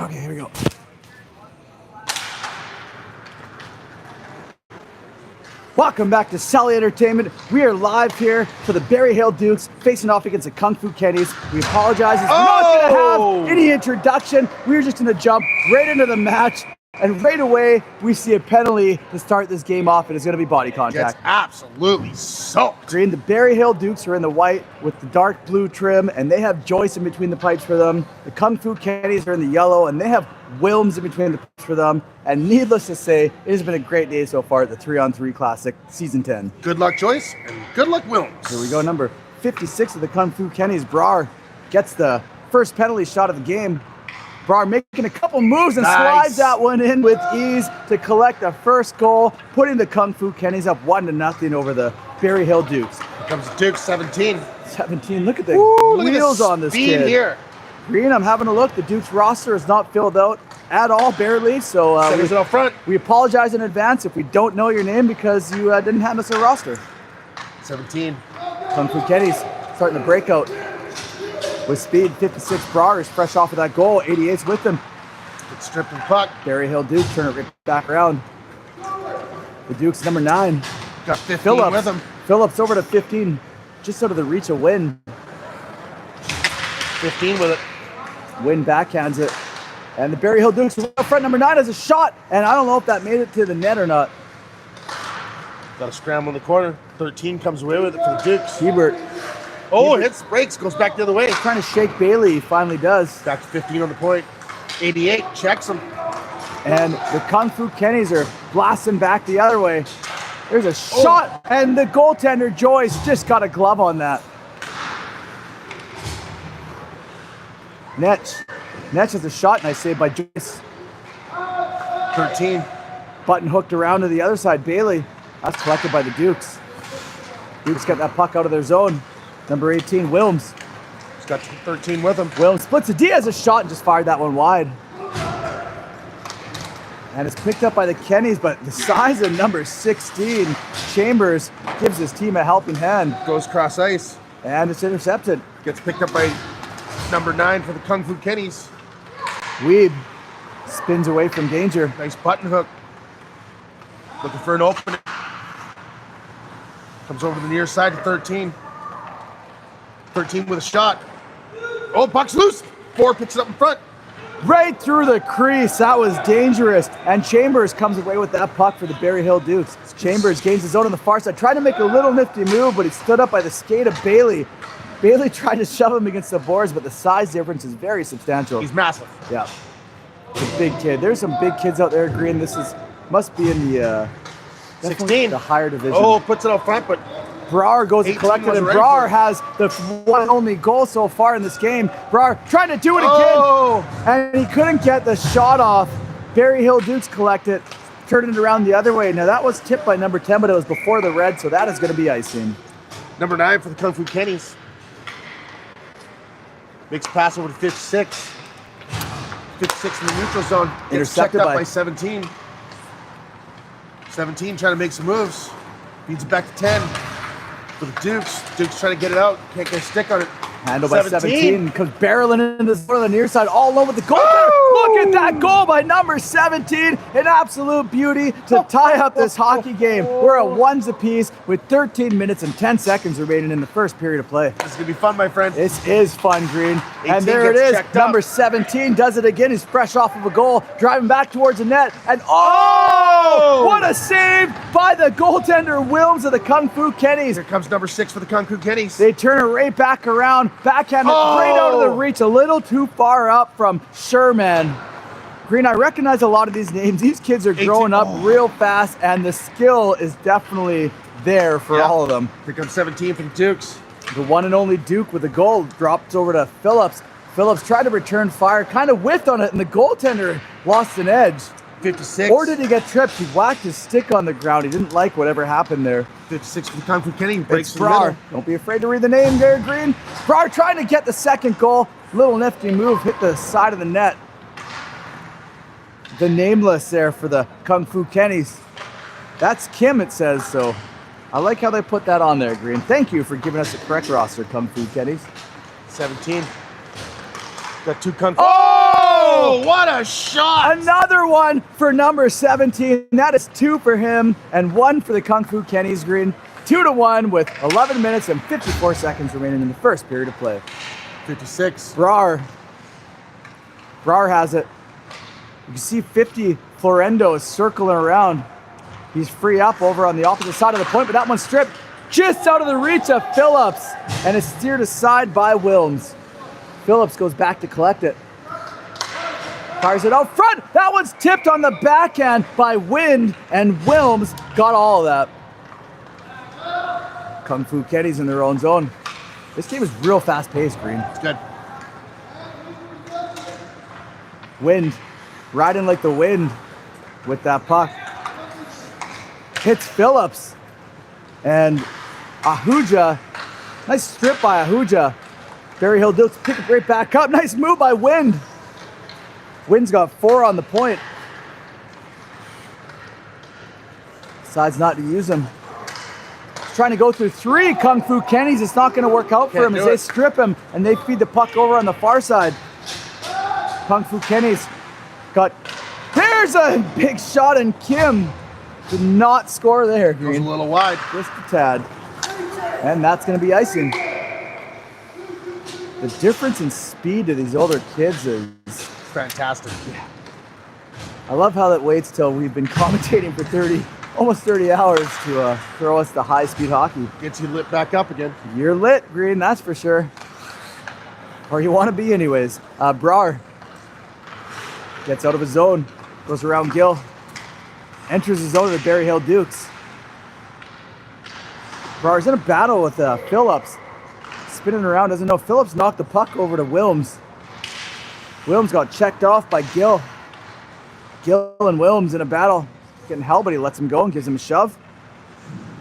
Okay, here we go. Welcome back to Sally Entertainment. We are live here for the Berryhill Dukes facing off against the Kung Fu Kennies. We apologize. We're not going to have any introduction. We're just going to jump right into the match. And right away, we see a penalty to start this game off, and it's going to be body contact. It's absolutely soaked. Green, the Berryhill Dukes are in the white with the dark blue trim, and they have Joyce in between the pipes for them. The Kung Fu Kennies are in the yellow, and they have Wilms in between the pipes for them. And needless to say, it has been a great day so far at the 3-on-3 Classic, Season 10. Good luck, Joyce, and good luck, Wilms. Here we go, number 56 of the Kung Fu Kennies. Brar gets the first penalty shot of the game. Brar making a couple moves and slides that one in with ease to collect the first goal, putting the Kung Fu Kennies up 1-0 over the Berryhill Dukes. Here comes the Dukes, 17. 17, look at the wheels on this kid. Here. Green, I'm having a look. The Dukes roster is not filled out at all, barely. So Centers it up front. We apologize in advance if we don't know your name because you didn't hand us a roster. 17. Kung Fu Kennies starting the breakout. With speed, 56 Brar is fresh off of that goal. 88's with them. Good stripping puck. Berryhill Dukes turn it right back around. The Dukes number 9. Got 15 Phillips with him. Phillips over to 15, just out of the reach of Win. 15 with it. Win backhands it. And the Berryhill Dukes up front, number 9 has a shot, and I don't know if that made it to the net or not. Got a scramble in the corner. 13 comes away with it for the Dukes. Hebert. Oh, hits, breaks, goes back the other way. Trying to shake Bailey, he finally does. Back to 15 on the point. 88 checks him. And the Kung Fu Kennies are blasting back the other way. There's a shot, and the goaltender, Joyce, just got a glove on that. Netch has a shot, and I saved by Joyce. 13. Button hooked around to the other side. Bailey, that's collected by the Dukes. Dukes get that puck out of their zone. Number 18, Wilms. He's got 13 with him. Wilms splits it. Diaz a shot and just fired that one wide. And it's picked up by the Kennies, but the size of number 16, Chambers, gives his team a helping hand. Goes cross ice. And it's intercepted. Gets picked up by number 9 for the Kung Fu Kennies. Weeb spins away from danger. Nice button hook. Looking for an opening. Comes over to the near side to 13. 13 with a shot. Oh, puck's loose. 4 picks it up in front. Right through the crease. That was dangerous. And Chambers comes away with that puck for the Berryhill Dukes. Chambers gains his own on the far side. Tried to make a little nifty move, but he stood up by the skate of Bailey. Bailey tried to shove him against the boards, but the size difference is very substantial. He's massive. Yeah. He's a big kid. There's some big kids out there, Green. Must be in the 16. The higher division. Oh, puts it out front, but Brar goes and collected, and Brar has the one and only goal so far in this game. Brar trying to do it again, and he couldn't get the shot off. Berryhill Dukes collect it, turning it around the other way. Now that was tipped by number 10, but it was before the red, so that is going to be icing. Number 9 for the Kung Fu Kennies. Makes a pass over to 56. 56 in the neutral zone. Intercepted by 17. 17 trying to make some moves. Feeds it back to 10. For the Dukes. Dukes trying to get it out. Can't get a stick on it. Handled by 17. Comes barreling into the near side, all alone with the goal. Look at that goal by number 17. An absolute beauty to tie up this hockey game. We're at 1s apiece with 13 minutes and 10 seconds remaining in the first period of play. This is going to be fun, my friend. This is fun, Green. And there it is. Number 17 does it again. He's fresh off of a goal, driving back towards the net. And what a save by the goaltender, Wilms of the Kung Fu Kennies. Here comes number 6 for the Kung Fu Kennies. They turn it right back around. Backhand right out of the reach, a little too far up from Sherman. Green, I recognize a lot of these names. These kids are growing up real fast, and the skill is definitely there for all of them. Here comes 17 for the Dukes. The one and only Duke with the goal drops over to Phillips. Phillips tried to return fire, kind of whiffed on it, and the goaltender lost an edge. 56. Or did he get tripped? He whacked his stick on the ground. He didn't like whatever happened there. 56 for the Kung Fu Kenny. Breaks it's Brar. Don't be afraid to read the name there, Green. Brar trying to get the second goal. Little nifty move, hit the side of the net. The nameless there for the Kung Fu Kennies. That's Kim, it says, so I like how they put that on there, Green. Thank you for giving us the correct roster, Kung Fu Kennies. 17. Got 2 Kung Fu. Oh! Oh, what a shot! Another one for number 17. That is 2 for him and 1 for the Kung Fu Kenny's green. 2-1 with 11 minutes and 54 seconds remaining in the first period of play. 56. Brar has it. You can see 50 Florendo is circling around. He's free up over on the opposite side of the point, but that one's stripped just out of the reach of Phillips and is steered aside by Wilms. Phillips goes back to collect it. Fires it out front. That one's tipped on the backhand by Wind, and Wilms got all of that. Kung Fu Kenny's in their own zone. This game is real fast-paced, Green. It's good. Wind, riding like the wind with that puck. Hits Phillips. And Ahuja, nice strip by Ahuja. Berryhill Dukes pick it right back up. Nice move by Wind. Wind's got 4 on the point. Decides not to use him. He's trying to go through 3 Kung Fu Kennys. It's not going to work out for him as they strip him and they feed the puck over on the far side. Kung Fu Kenny's got, there's a big shot, and Kim did not score there. Goes a little wide. Just a tad. And that's going to be icing. The difference in speed to these older kids is fantastic. Yeah. I love how that waits till we've been commentating for almost 30 hours to throw us the high-speed hockey. Gets you lit back up again. You're lit, Green, that's for sure. Or you want to be anyways. Brar gets out of his zone, goes around Gill, enters the zone of the Berryhill Dukes. Brar's in a battle with Phillips. Spinning around, doesn't know. Phillips knocked the puck over to Wilms. Wilms got checked off by Gill. Gill and Wilms in a battle. Getting hell, but he lets him go and gives him a shove.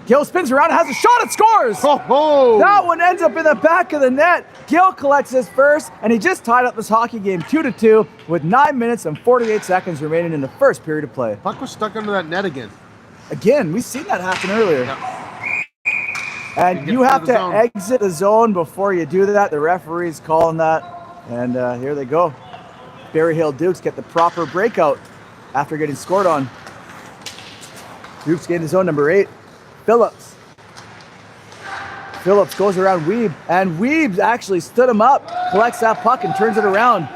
Gill spins around and has a shot and scores! Oh. That one ends up in the back of the net. Gill collects his first, and he just tied up this hockey game 2-2 with 9 minutes and 48 seconds remaining in the first period of play. Puck was stuck under that net again. Again, we've seen that happen earlier. Yeah. And you have to exit the zone before you do that. The referee's calling that. And here they go. Berryhill Dukes get the proper breakout after getting scored on. Dukes get into zone number 8. Phillips. Phillips goes around Weeb, and Weeb actually stood him up, collects that puck and turns it around.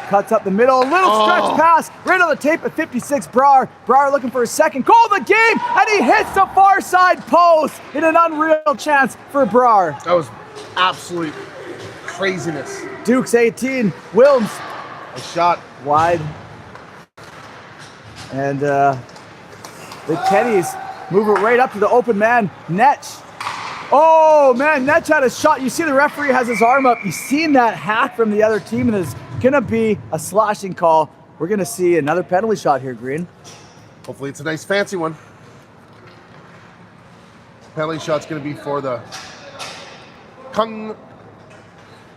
Cuts up the middle, a little stretch pass, right on the tape at 56, Brar. Brar looking for his second goal of the game, and he hits the far side post in an unreal chance for Brar. That was absolute craziness. Dukes 18, Wilms. A shot. Wide. And the Kennys move it right up to the open man, Netch. Oh man, Netch had a shot. You see the referee has his arm up. You've seen that hack from the other team, and there's gonna be a slashing call. We're gonna see another penalty shot here, Green. Hopefully it's a nice fancy one. Penalty shot's gonna be for the Kung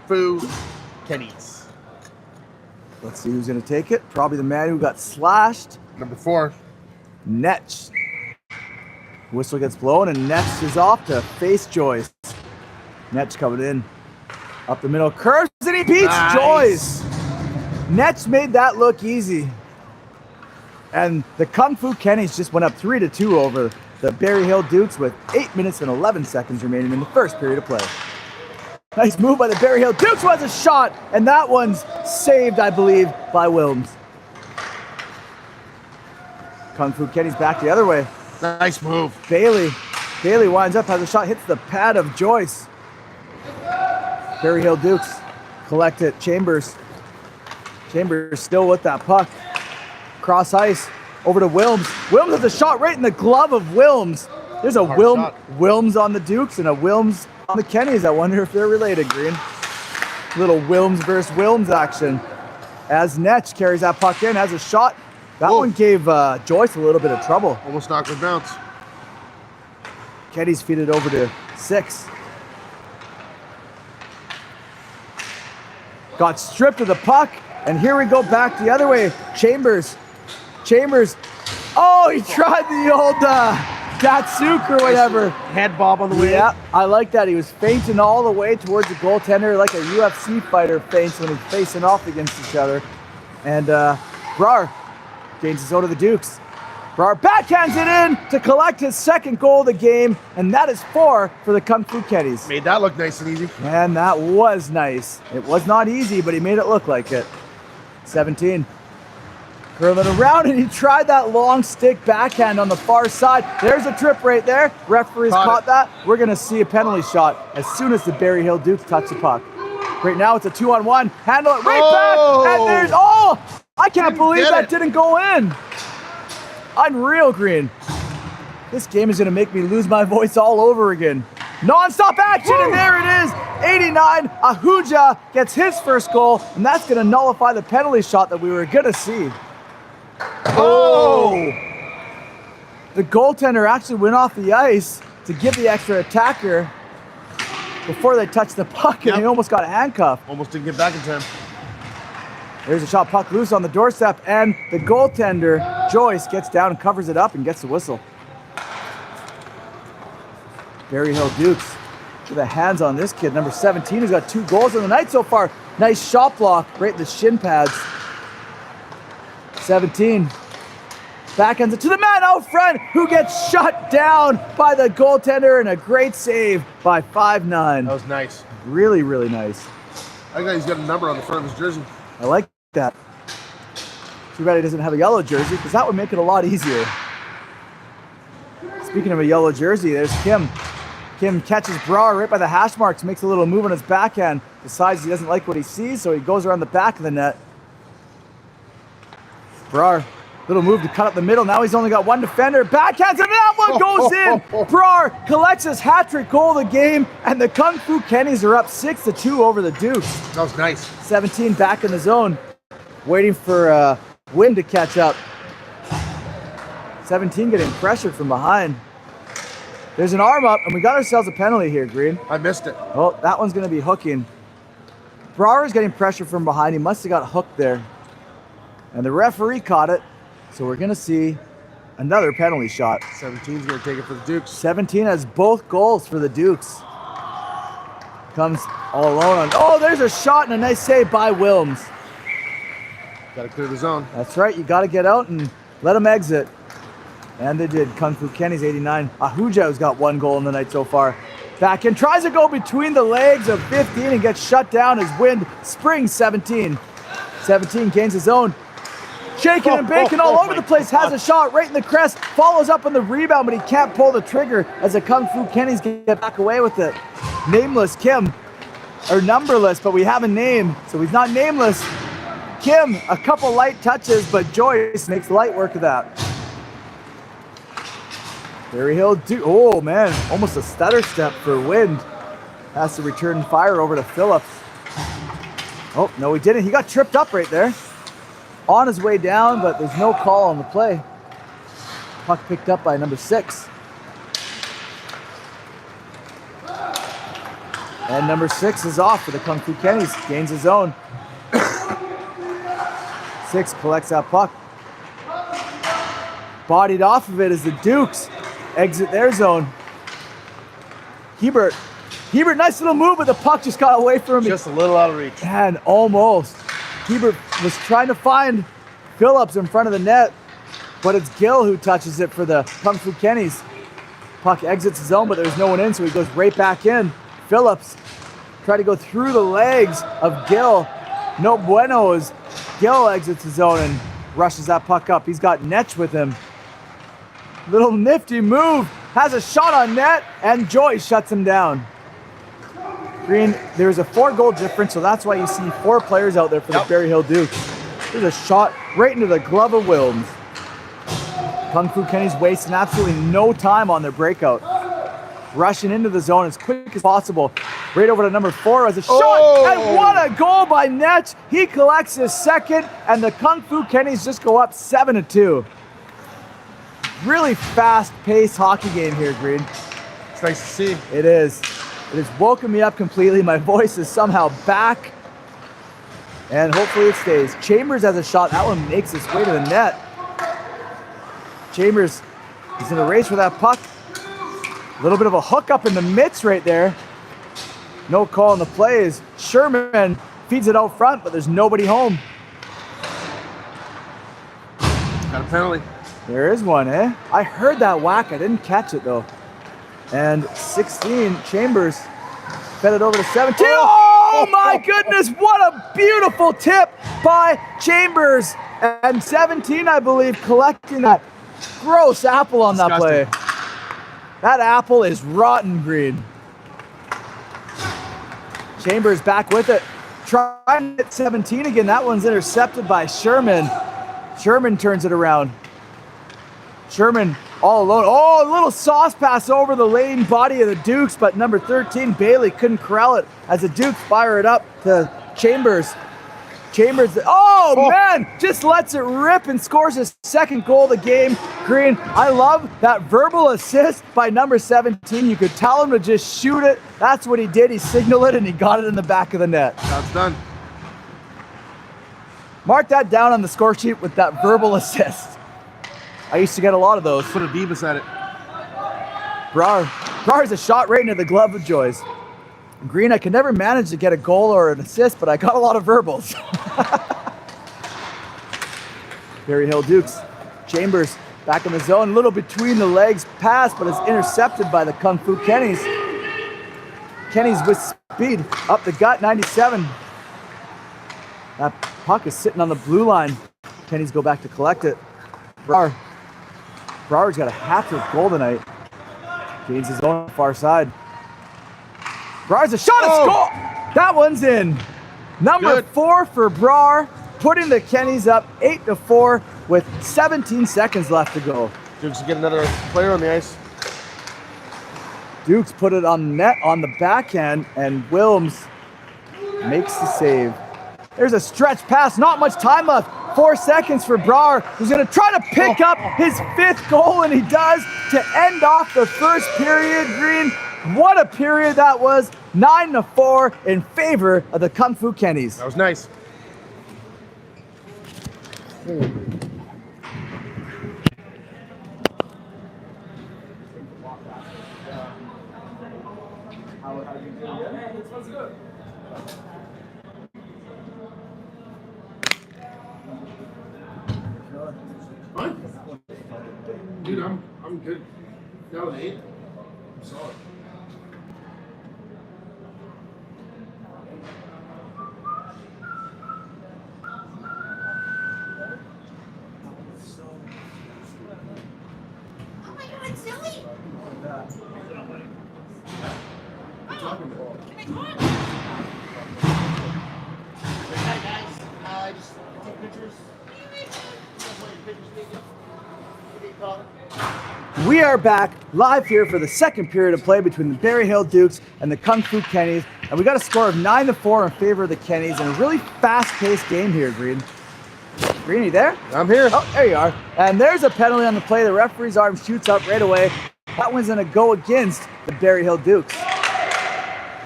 Fu Kennys. Let's see who's gonna take it. Probably the man who got slashed. Number 4. Netch. Whistle gets blown, and Netch is off to face Joyce. Netch coming in. Up the middle, curves, and he beats Joyce. Netch made that look easy. And the Kung Fu Kennys just went up 3-2 over the Berryhill Dukes with 8 minutes and 11 seconds remaining in the first period of play. Nice move by the Berryhill Dukes, who has a shot, and that one's saved, I believe, by Wilms. Kung Fu Kenny's back the other way. Nice move. Bailey winds up, has a shot, hits the pad of Joyce. Berryhill Dukes collect it. Chambers still with that puck. Cross ice over to Wilms. Wilms has a shot right in the glove of Wilms. There's a Wilms on the Dukes and a Wilms on the Kennys. I wonder if they're related, Green. Little Wilms versus Wilms action. As Netch carries that puck in, has a shot. That one gave Joyce a little bit of trouble. Almost knocked her bounce. Kenny's feed it over to 6. Got stripped of the puck, and here we go back the other way. Chambers. Oh, he tried the old Datsuk or whatever. Head bob on the way. Yeah, I like that. He was feinting all the way towards the goaltender like a UFC fighter feints when he's facing off against each other. And Brar gains his own to the Dukes. Brar backhands it in to collect his second goal of the game, and that is 4 for the Kung Fu Kennies. Made that look nice and easy. And that was nice. It was not easy, but he made it look like it. 17. Curling around, and he tried that long stick backhand on the far side. There's a trip right there. Referee's caught that. We're going to see a penalty shot as soon as the Berryhill Dukes touch the puck. Right now it's a 2-on-1. Handle it right back, and there's, I can't believe that didn't go in. Unreal, Green. This game is going to make me lose my voice all over again. Non-stop action, and there it is. 89, Ahuja gets his first goal, and that's going to nullify the penalty shot that we were going to see. Oh! The goaltender actually went off the ice to give the extra attacker before they touched the puck, and he almost got handcuffed. Almost didn't get back in time. There's a shot, puck loose on the doorstep, and the goaltender, Joyce, gets down and covers it up and gets the whistle. Berryhill Dukes with the hands on this kid, number 17, who's got 2 goals in the night so far. Nice shot block right in the shin pads. 17 backhands it to the man out front, who gets shut down by the goaltender, and a great save by 5'9". That was nice. Really, really nice. I think he's got a number on the front of his jersey. I like that. Too bad he doesn't have a yellow jersey, because that would make it a lot easier. Speaking of a yellow jersey, there's Kim. Kim catches Brar right by the hash marks, makes a little move on his backhand, decides he doesn't like what he sees, so he goes around the back of the net. Brar, little move to cut up the middle. Now he's only got 1 defender. Backhands, and that one goes in. Brar collects his hat-trick goal of the game, and the Kung Fu Kennies are up 6-2 over the Dukes. That was nice. 17 back in the zone, waiting for Wynn to catch up. 17 getting pressured from behind. There's an arm up, and we got ourselves a penalty here, Green. I missed it. Oh, that one's going to be hooking. Brar is getting pressure from behind. He must have got hooked there. And the referee caught it, so we're going to see another penalty shot. 17's going to take it for the Dukes. 17 has both goals for the Dukes. Comes all alone on, there's a shot and a nice save by Wilms. Got to clear the zone. That's right, you got to get out and let them exit. And they did. Kung Fu Kenny's 89. Ahuja's got 1 goal in the night so far. Back in, tries to go between the legs of 15 and gets shut down as Wind springs 17. 17 gains his own. Shaking and baking all over the place, has a shot right in the crest, follows up on the rebound, but he can't pull the trigger as the Kung Fu Kennies get back away with it. Nameless Kim, or numberless, but we have a name, so he's not nameless. Kim, a couple light touches, but Joyce makes light work of that. Berryhill, oh man, almost a stutter step for Wind. Has to return fire over to Phillips. Oh, no he didn't, he got tripped up right there. On his way down, but there's no call on the play. Puck picked up by number 6. And number 6 is off for the Kung Fu Kennies, gains his own. 6 collects that puck. Bodied off of it as the Dukes exit their zone. Hebert, nice little move, but the puck just got away from him. Just a little out of reach. And almost. Hebert was trying to find Phillips in front of the net, but it's Gill who touches it for the Kung Fu Kennies. Puck exits the zone, but there's no one in, so he goes right back in. Phillips tried to go through the legs of Gill. No bueno as Gill exits the zone and rushes that puck up. He's got Netch with him. Little nifty move, has a shot on net, and Joyce shuts him down. Green, there's a 4-goal difference, so that's why you see 4 players out there for the Berryhill Dukes. There's a shot right into the glove of Wilms. Kung Fu Kenny's wasting absolutely no time on their breakout. Rushing into the zone as quick as possible. Right over to number 4 as a shot, and what a goal by Netch. He collects his second, and the Kung Fu Kennies just go up 7-2. Really fast-paced hockey game here, Green. It's nice to see. It is. It has woken me up completely. My voice is somehow back. And hopefully it stays. Chambers has a shot. That one makes its way to the net. Chambers is in a race for that puck. A little bit of a hook up in the mitts right there. No call on the play as Sherman feeds it out front, but there's nobody home. Got a penalty. There is one, eh? I heard that whack. I didn't catch it, though. And 16, Chambers fed it over to 17. Oh, my goodness. What a beautiful tip by Chambers. And 17, I believe, collecting that gross apple on that play. That apple is rotten green. Chambers back with it. Trying to hit 17 again. That one's intercepted by Sherman. Sherman turns it around. Sherman all alone. Oh, a little sauce pass over the lane body of the Dukes, but number 13, Bailey, couldn't corral it as the Dukes fire it up to Chambers. Chambers, oh man, just lets it rip and scores his second goal of the game. Green, I love that verbal assist by number 17. You could tell him to just shoot it. That's what he did. He signaled it and he got it in the back of the net. That's done. Mark that down on the score sheet with that verbal assist. I used to get a lot of those. Put a D beside it. Brar's a shot right into the glove of Joyce. Green, I could never manage to get a goal or an assist, but I got a lot of verbals. Berryhill Dukes. Chambers back in the zone, a little between the legs pass, but it's intercepted by the Kung Fu Kennys. Kennys with speed, up the gut, 97. That puck is sitting on the blue line. Kennys go back to collect it. Brar's got a hat-trick goal tonight. Gains his own far side. Brar's a shot, a score! That one's in. Number 4 for Brar, putting the Kennys up 8-4 with 17 seconds left to go. Dukes get another player on the ice. Dukes put it on the net on the backhand, and Wilms makes the save. There's a stretch pass, not much time left. 4 seconds for Brar, who's going to try to pick up his 5th goal, and he does to end off the first period. Green, what a period that was. 9-4 in favor of the Kung Fu Kennys. That was nice. Fine. Dude, I'm good. That was 8. I'm solid. We are back live here for the second period of play between the Berryhill Dukes and the Kung Fu Kennys, and we got a score of 9-4 in favor of the Kennys in a really fast-paced game here, Green. Green, you there? I'm here. Oh, there you are. And there's a penalty on the play. The referee's arm shoots up right away. That one's going to go against the Berryhill Dukes.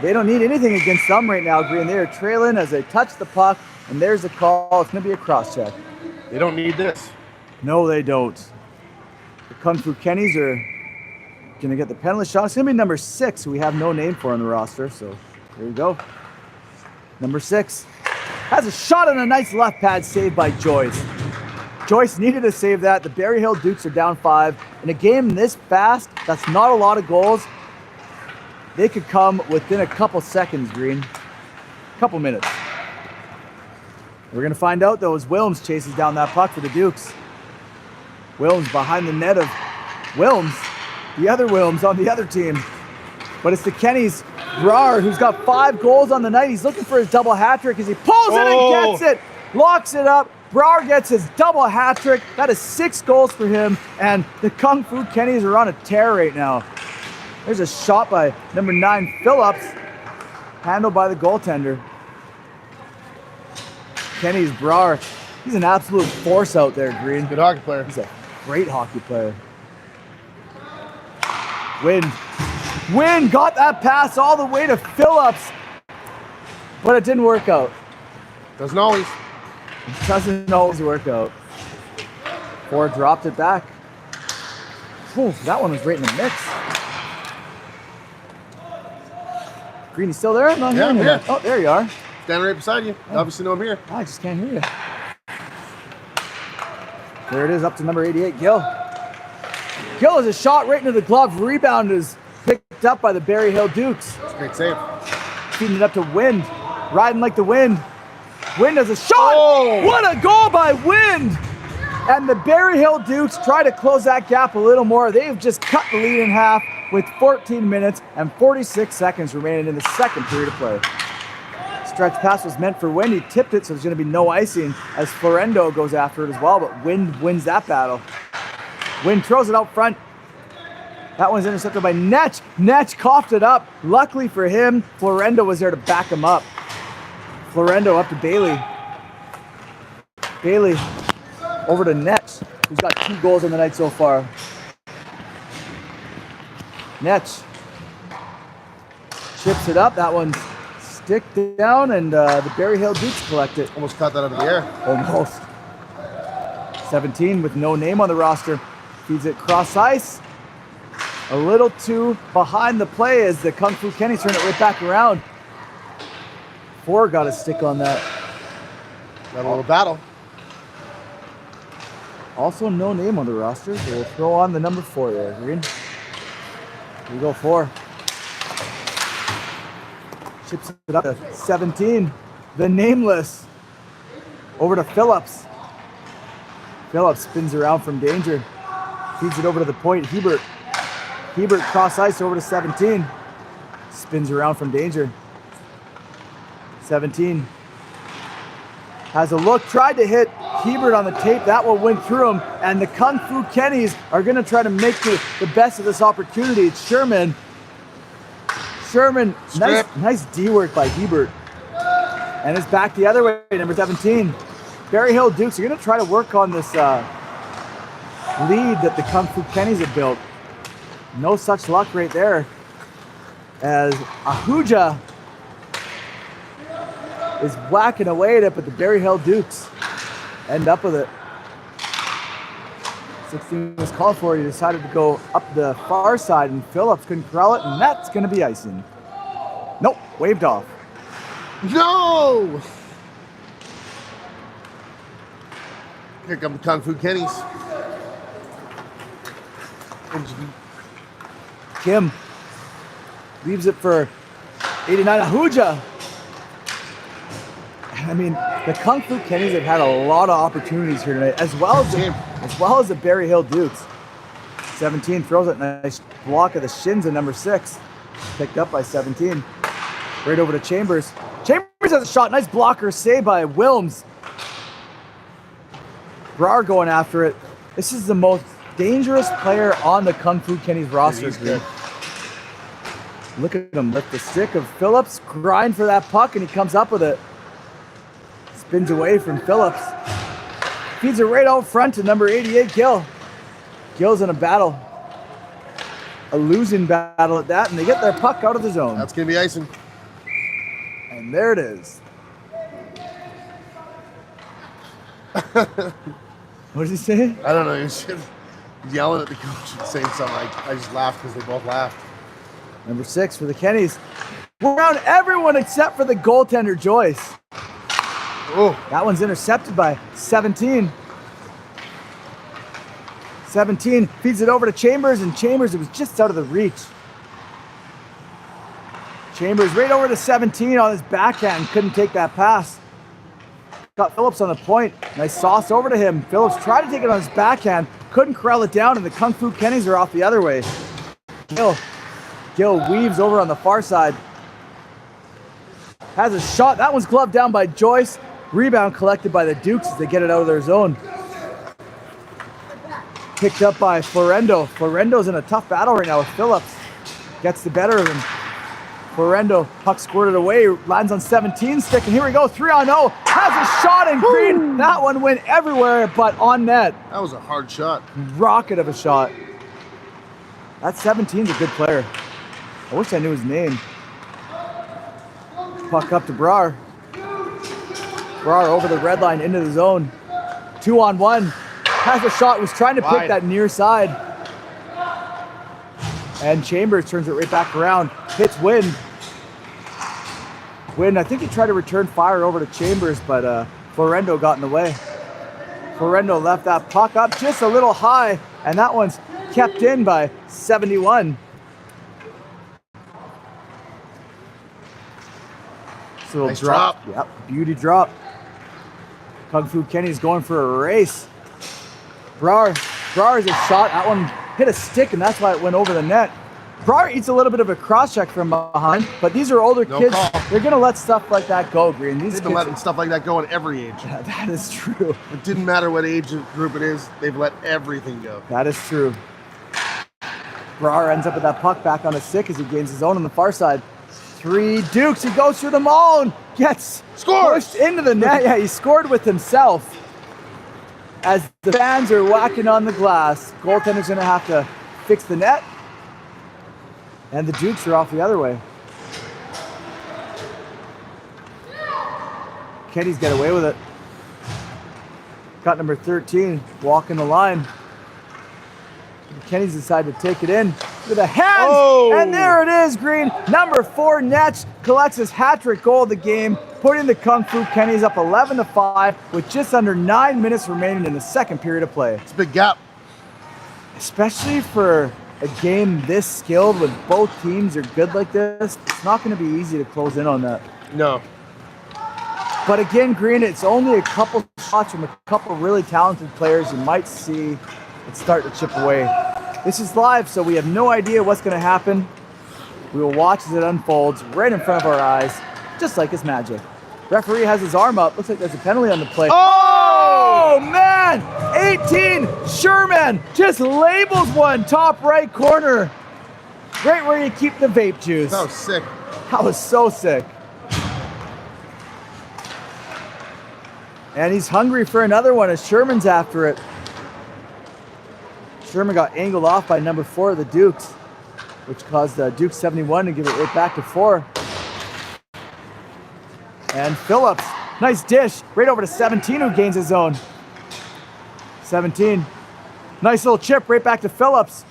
They don't need anything against them right now, Green. They are trailing as they touch the puck, and there's a call. It's going to be a cross-check. They don't need this. No, they don't. The Kung Fu Kennys are going to get the penalty shot. It's going to be number 6, who we have no name for on the roster. So here we go. Number 6 has a shot and a nice left pad save by Joyce. Joyce needed to save that. The Berryhill Dukes are down 5. In a game this fast, that's not a lot of goals. They could come within a couple seconds, Green. A couple minutes. We're going to find out, though, as Wilms chases down that puck for the Dukes. Wilms behind the net of Wilms, the other Wilms on the other team. But it's the Kennys. Brar, who's got 5 goals on the night. He's looking for his double hat trick as he pulls it and gets it. Locks it up. Brar gets his double hat trick. That is 6 goals for him. And the Kung Fu Kennys are on a tear right now. There's a shot by number 9, Phillips. Handled by the goaltender. Kennys, Brar. He's an absolute force out there, Green. Good hockey player. He's a great hockey player. Wynn got that pass all the way to Phillips, but it didn't work out. Doesn't always. It doesn't always work out. Ford dropped it back. Whew, that one was right in the mix. Green, you still there? I'm not hearing you. Yeah. Oh, there you are. Standing right beside you. Oh. Obviously know I'm here. I just can't hear you. There it is, up to number 88, Gill. Gill is a shot right into the glove. Rebound is picked up by the Berryhill Dukes. That's a great save. Feeding it up to Wind. Riding like the wind. Wind has a shot. Oh! What a goal by Wind! And the Berryhill Dukes try to close that gap a little more. They've just cut the lead in half with 14 minutes and 46 seconds remaining in the second period of play. Stretch pass was meant for Wind. He tipped it, so there's going to be no icing as Florendo goes after it as well, but Wind wins that battle. Wind throws it out front. That one's intercepted by Netch. Netch coughed it up. Luckily for him, Florendo was there to back him up. Florendo up to Bailey. Bailey over to Netch, who's got 2 goals on the night so far. Netch chips it up. That one's stick down, and the Berryhill Dukes collect it. Almost caught that out of the air. Almost. 17 with no name on the roster. Feeds it cross ice. A little too behind the play as the Kung Fu Kenny's turn it right back around. 4 got a stick on that. Got a little battle. Also no name on the roster, so we'll throw on the number 4 there. Green. Here we go, 4. Chips it up to 17. The nameless. Over to Phillips. Phillips spins around from danger. Feeds it over to the point. Hebert. Hebert cross ice over to 17. Spins around from danger. 17. Has a look, tried to hit Hebert on the tape. That one went through him. And the Kung Fu Kennies are going to try to make the best of this opportunity. It's Sherman. Sherman, nice D work by Hebert. And it's back the other way, number 17. Berryhill Dukes are going to try to work on this lead that the Kung Fu Kennies have built. No such luck right there, as Ahuja is whacking away at it, but the Berryhill Dukes end up with it. 16 was called for. He decided to go up the far side, and Phillips couldn't corral it, and that's going to be icing. Nope, waved off. No! Here come the Kung Fu Kennies. Kim leaves it for 89. Ahuja. I mean, the Kung Fu Kennies have had a lot of opportunities here tonight, as well as the Berryhill Dukes. 17 throws it, nice block of the shins of number 6. Picked up by 17. Right over to Chambers. Chambers has a shot. Nice blocker save by Wilms. Brar going after it. This is the most dangerous player on the Kung Fu Kenny's roster. Look at him lift the stick of Phillips, grind for that puck, and he comes up with it. Spins away from Phillips. Feeds it right out front to number 88, Gill. Gill's in a battle. A losing battle at that, and they get their puck out of the zone. That's going to be icing. And there it is. What did he say? I don't know. He was yelling at the coach and saying something. I just laughed because they both laughed. Number 6 for the Kennies. We're around everyone except for the goaltender, Joyce. Oh, That one's intercepted by 17. 17 feeds it over to Chambers, and Chambers, it was just out of the reach. Chambers right over to 17 on his backhand, couldn't take that pass. Got Phillips on the point. Nice sauce over to him. Phillips tried to take it on his backhand, couldn't corral it down, and the Kung Fu Kennies are off the other way. Gill weaves over on the far side. Has a shot. That one's gloved down by Joyce. Rebound collected by the Dukes as they get it out of their zone. Picked up by Florendo. Florendo's in a tough battle right now with Phillips. Gets the better of him. Florendo, puck squirted away, lands on 17's stick, and here we go, 3-on-0. Has a shot in green. That one went everywhere, but on net. that was a hard shot. Rocket of a shot. That 17's a good player. I wish I knew his name. Puck up to Brar. Brar over the red line into the zone. 2-on-1. Has a shot, was trying to pick Wide. that near side. And Chambers turns it right back around. Hits Wind. Wind, I think he tried to return fire over to Chambers, but Florendo got in the way. Florendo left that puck up just a little high, and that one's kept in by 71. So Nice drop. Yep, beauty drop. Kung Fu Kenny's going for a race. Brouwer's a shot. That one hit a stick, and that's why it went over the net. Brouwer eats a little bit of a cross check from behind, but these are older kids. Call. They're going to let stuff like that go, Green. They've been letting stuff like that go at every age. Yeah, that is true. It didn't matter what age group it is. They've let everything go. That is true. Brouwer ends up with that puck back on his stick as he gains his own on the far side. 3 Dukes. He goes through them all and gets pushed into the net. Yeah, he scored with himself. As the fans are whacking on the glass, goaltender's going to have to fix the net. And the Dukes are off the other way. Kenny's got away with it. Got number 13 walking the line. Kenny's decided to take it in with a hand. Oh. And there it is, Green. Number 4, Netsch collects his hat-trick goal of the game, putting the Kung Fu Kennies up 11-5 with just under 9 minutes remaining in the second period of play. It's a big gap. Especially for a game this skilled when both teams are good like this, it's not going to be easy to close in on that. No. But again, Green, it's only a couple shots from a couple really talented players. You might see it start to chip away. This is live, so we have no idea what's going to happen. We will watch as it unfolds right in front of our eyes, just like it's magic. Referee has his arm up. Looks like there's a penalty on the play. Oh, man! 18, Sherman just labels one, top right corner. Right where you keep the vape juice. That was sick. That was so sick. And he's hungry for another one as Sherman's after it. Sherman got angled off by number 4 of the Dukes, which caused Duke 71 to give it right back to 4. And Phillips, nice dish, right over to 17 who gains his own. 17, nice little chip right back to Phillips.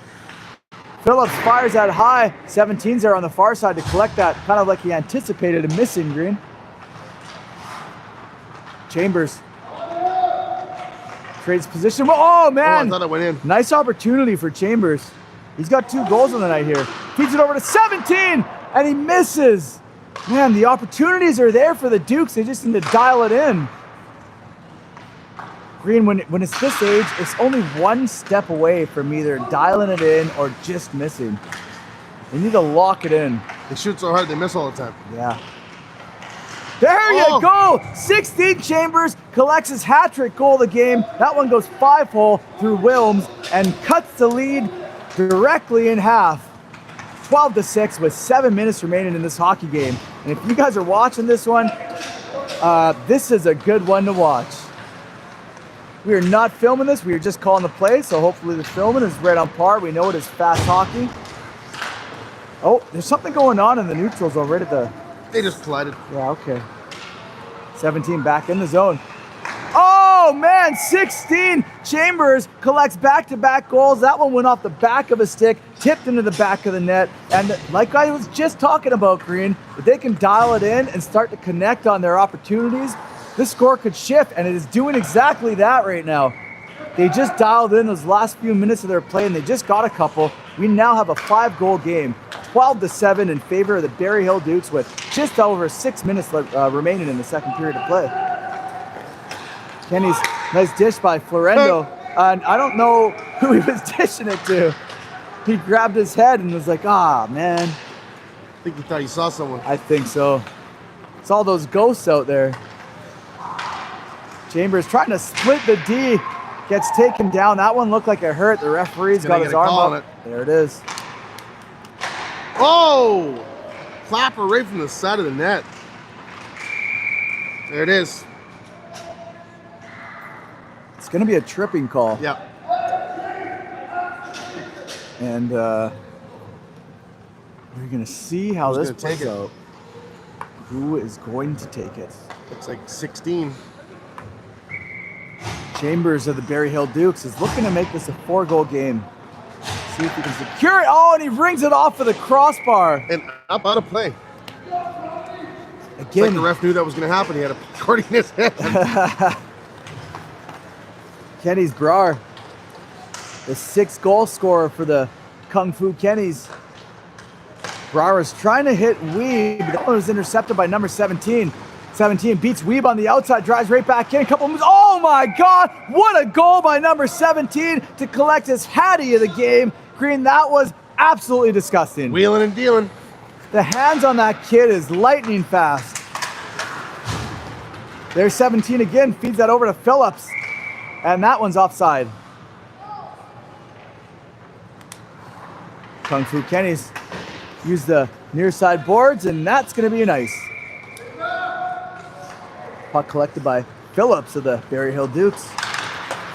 Phillips fires that high. 17's there on the far side to collect that, kind of like he anticipated a missing, Green. Chambers trades position. Oh, man. Oh, I thought it went in. Nice opportunity for Chambers. He's got 2 goals on the night here. Feeds it over to 17, and he misses. Man, the opportunities are there for the Dukes. They just need to dial it in. Green, when it's this age, it's only one step away from either dialing it in or just missing. They need to lock it in. They shoot so hard, they miss all the time. Yeah. There you go! 16 Chambers collects his hat-trick goal of the game. That one goes 5-hole through Wilms and cuts the lead directly in half. 12-6 with 7 minutes remaining in this hockey game. And if you guys are watching this one, this is a good one to watch. We are not filming this, we are just calling the play, so hopefully the filming is right on par. We know it is fast hockey. Oh, there's something going on in the neutrals over right at the... They just collided. Yeah, okay. 17 back in the zone. Oh, man, 16. Chambers collects back-to-back goals. That one went off the back of a stick, tipped into the back of the net. And like I was just talking about, Green, if they can dial it in and start to connect on their opportunities, this score could shift, and it is doing exactly that right now. They just dialed in those last few minutes of their play, and they just got a couple. We now have a 5-goal game. 12-7 in favor of the Berryhill Dukes with just over 6 minutes remaining in the second period of play. Kenny's nice dish by Florendo. And I don't know who he was dishing it to. He grabbed his head and was like, ah, man. I think he thought he saw someone. I think so. It's all those ghosts out there. Chambers trying to split the D. Gets taken down. That one looked like it hurt. The referee's got his arm up. There it is. Oh! Clapper right from the side of the net. There it is. It's going to be a tripping call. Yep. And we're going to see how this plays out. Who is going to take it? Looks like 16. Chambers of the Berryhill Dukes is looking to make this a 4-goal game. See if he can secure it. Oh, and he rings it off of the crossbar. And up out of play. Again. It's like the ref knew that was going to happen. He had a cord in his hand. Kenny's Brar, the 6th goal scorer for the Kung Fu Kennies. Brar was trying to hit Weeb, but that one was intercepted by number 17. 17 beats Weeb on the outside, drives right back in, a couple moves. Oh my God, what a goal by number 17 to collect his hattie of the game. Green, that was absolutely disgusting. Wheeling and dealing. The hands on that kid is lightning fast. There's 17 again, feeds that over to Phillips, and that one's offside. Kung Fu Kennies use the near side boards, and that's going to be an ice. Puck collected by Phillips of the Berryhill Dukes.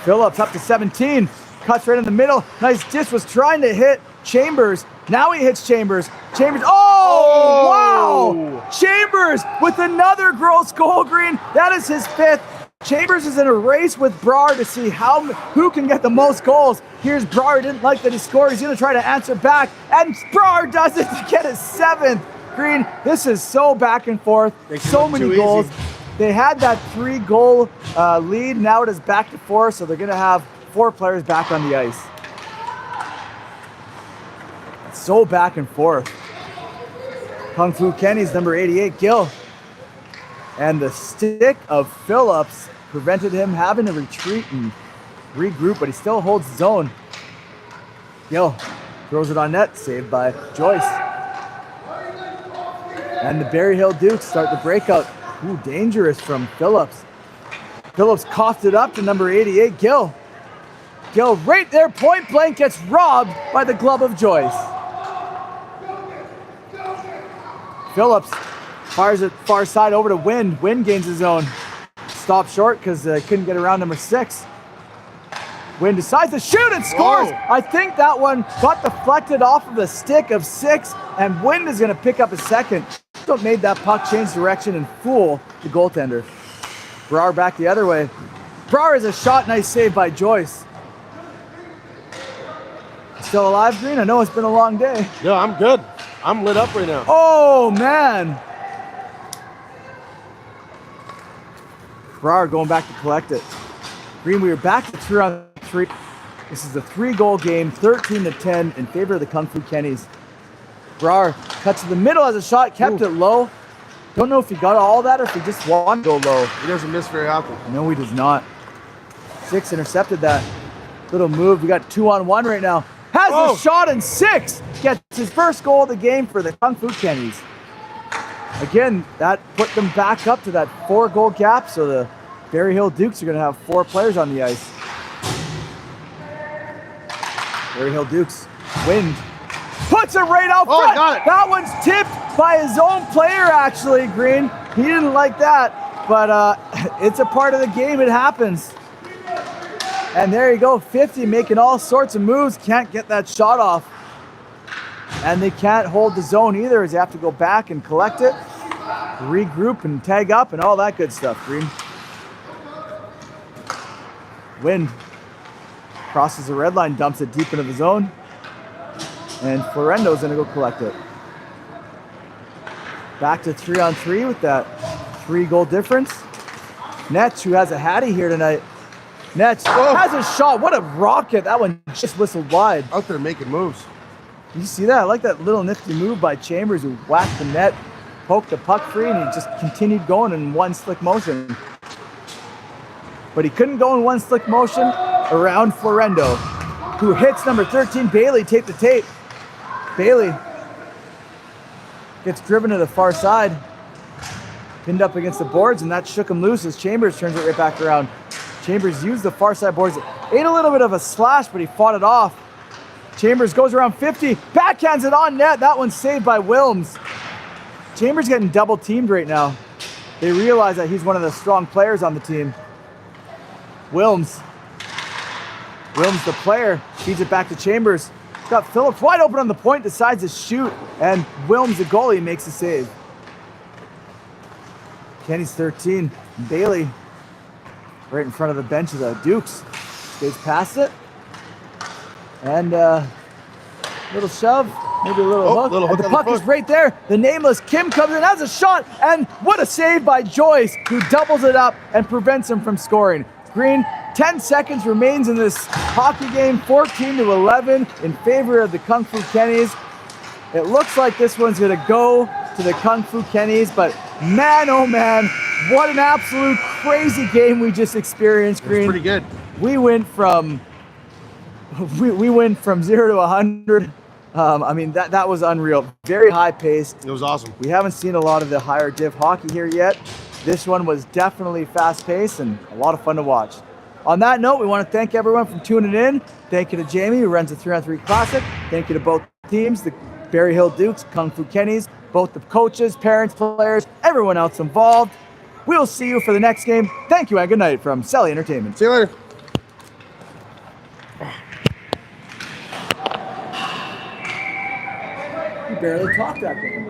Phillips up to 17, cuts right in the middle. Nice dish, was trying to hit Chambers. Now he hits Chambers. Chambers, wow! Chambers with another gross goal, Green. That is his 5th. Chambers is in a race with Brar to see who can get the most goals. Here's Brar, didn't like that he scored. He's gonna try to answer back, and Brar does it to get his 7th. Green, this is so back and forth. So many goals. They had that 3-goal lead. Now it is back to 4, so they're gonna have 4 players back on the ice. It's so back and forth. Kung Fu Kenny's number 88, Gill. And the stick of Phillips prevented him having to retreat and regroup, but he still holds his own. Gill throws it on net, saved by Joyce. And the Berryhill Dukes start the breakout. Ooh, dangerous from Phillips. Phillips coughed it up to number 88, Gill. Gill right there, point blank, gets robbed by the glove of Joyce. Phillips fires it far side over to Wind. Wind gains his own. Stopped short because couldn't get around number 6. Wind decides to shoot and scores. Whoa. I think that one got deflected off of the stick of 6, and Wind is going to pick up a 2nd. Still made that puck change direction and fool the goaltender. Brar back the other way. Brar is a shot, nice save by Joyce. Still alive, Green? I know it's been a long day. Yeah, I'm good. I'm lit up right now. Oh, man. Brar going back to collect it. Green, we are back to 3-on-3. This is a 3-goal game, 13-10 in favor of the Kung Fu Kennies. Brar cuts to the middle as a shot, kept it low. Don't know if he got all that or if he just wanted to go low. He doesn't miss very often. No, he does not. 6 intercepted that little move. We got 2-on-1 right now. Has a shot and 6 gets his first goal of the game for the Kung Fu Kennies. Again, that put them back up to that 4-goal gap, so the Berryhill Dukes are going to have 4 players on the ice. Berryhill Dukes, Wind, puts it right out front. Got it. That one's tipped by his own player, actually, Green. He didn't like that, but it's a part of the game. It happens. And there you go, 50, making all sorts of moves. Can't get that shot off. And they can't hold the zone either, as they have to go back and collect it, regroup and tag up and all that good stuff, Green. Wind crosses the red line, dumps it deep into the zone. And Florendo's gonna go collect it. Back to 3-on-3 with that 3-goal difference. Netsch, who has a hattie here tonight. Netsch has a shot. What a rocket. That one just whistled wide. Out there making moves. Did you see that? I like that little nifty move by Chambers, who whacked the net, poked the puck free, and he just continued going in one slick motion. But he couldn't go in one slick motion around Florendo, who hits number 13, Bailey, tape to tape. Bailey gets driven to the far side, pinned up against the boards, and that shook him loose as Chambers turns it right back around. Chambers used the far side boards. Ate a little bit of a slash, but he fought it off. Chambers goes around 50, backhands it on net. That one's saved by Wilms. Chambers getting double teamed right now. They realize that he's one of the strong players on the team. Wilms the player, feeds it back to Chambers. Got Phillips wide open on the point, decides to shoot, and Wilms, the goalie, makes the save. Kenny's 13, Bailey right in front of the bench of the Dukes. Skates past it. And little shove, maybe a little hook. And the puck is right there. The nameless Kim comes in, has a shot, and what a save by Joyce, who doubles it up and prevents him from scoring. Green. 10 seconds remains in this hockey game, 14-11 in favor of the Kung Fu Kennies. It looks like this one's gonna go to the Kung Fu Kennies, but man, oh man, what an absolute crazy game we just experienced, Green. It was pretty good. We went from 0 to 100. I mean, that was unreal. Very high paced. It was awesome. We haven't seen a lot of the higher div hockey here yet. This one was definitely fast paced and a lot of fun to watch. On that note, we want to thank everyone for tuning in. Thank you to Jamie, who runs the 3-on-3 Classic. Thank you to both teams, the Berryhill Dukes, Kung Fu Kennies, both the coaches, parents, players, everyone else involved. We'll see you for the next game. Thank you and good night from Sally Entertainment. See you later. You barely talked that game.